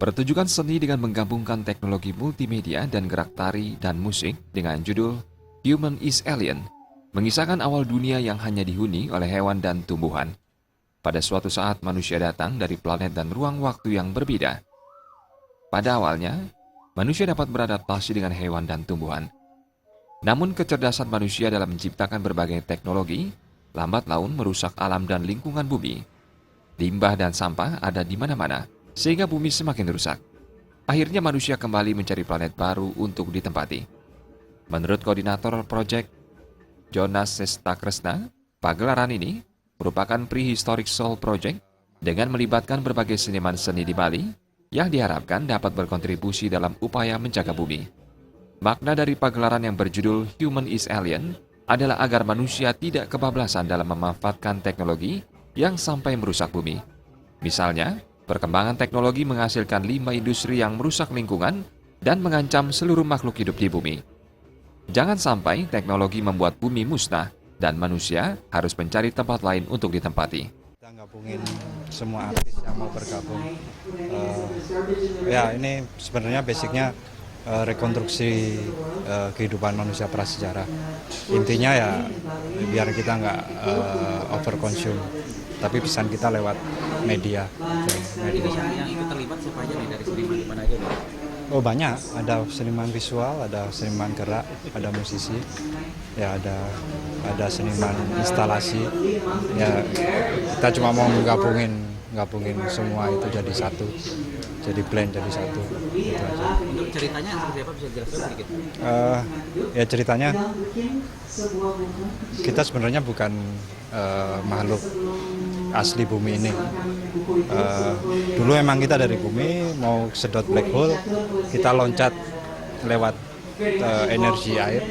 Pertunjukan seni dengan menggabungkan teknologi multimedia dan gerak tari dan musik dengan judul Human is Alien mengisahkan awal dunia yang hanya dihuni oleh hewan dan tumbuhan. Pada suatu saat manusia datang dari planet dan ruang waktu yang berbeda. Pada awalnya, manusia dapat beradaptasi dengan hewan dan tumbuhan. Namun kecerdasan manusia dalam menciptakan berbagai teknologi lambat laun merusak alam dan lingkungan bumi. Limbah dan sampah ada di mana-mana, sehingga bumi semakin rusak. Akhirnya manusia kembali mencari planet baru untuk ditempati. Menurut koordinator proyek Jonas Sestakresna, pagelaran ini merupakan Prehistoric Soul Project dengan melibatkan berbagai seniman seni di Bali yang diharapkan dapat berkontribusi dalam upaya menjaga bumi. Makna dari pagelaran yang berjudul Human is Alien adalah agar manusia tidak kebablasan dalam memanfaatkan teknologi yang sampai merusak bumi. Misalnya, perkembangan teknologi menghasilkan limbah industri yang merusak lingkungan dan mengancam seluruh makhluk hidup di bumi. Jangan sampai teknologi membuat bumi musnah dan manusia harus mencari tempat lain untuk ditempati. Kita gabungin semua artis yang mau bergabung. Ya ini sebenarnya basicnya rekonstruksi kehidupan manusia prasejarah. Intinya ya biar kita nggak overconsume, tapi pesan kita lewat media. Ini yang ikut terlibat siapa aja nih, dari seniman mana aja nih? Oh banyak, ada seniman visual, ada seniman gerak, ada musisi, ya ada seniman instalasi. Ya kita cuma mau gabungin semua itu jadi satu, jadi blend jadi satu. Itu aja. Untuk ceritanya seperti apa, bisa jelaskan sedikit? Ya ceritanya kita sebenarnya bukan makhluk asli bumi ini. Dulu emang kita dari bumi mau sedot black hole, kita loncat lewat energi air.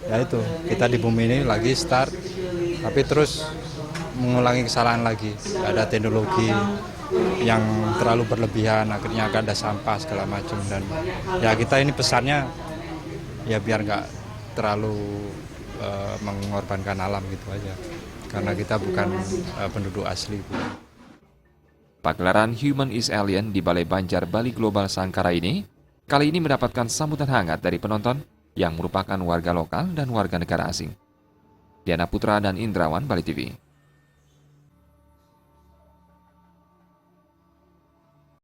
Ya itu, kita di bumi ini lagi start, tapi terus mengulangi kesalahan lagi. Ada teknologi yang terlalu berlebihan, akhirnya ada sampah segala macam, dan ya kita ini pesannya ya biar nggak terlalu mengorbankan alam gitu aja, karena kita bukan penduduk asli. Pagelaran Human is Alien di Balai Banjar Bali Global Sangkara ini kali ini mendapatkan sambutan hangat dari penonton yang merupakan warga lokal dan warga negara asing. Diana Putra dan Indrawan, Bali TV.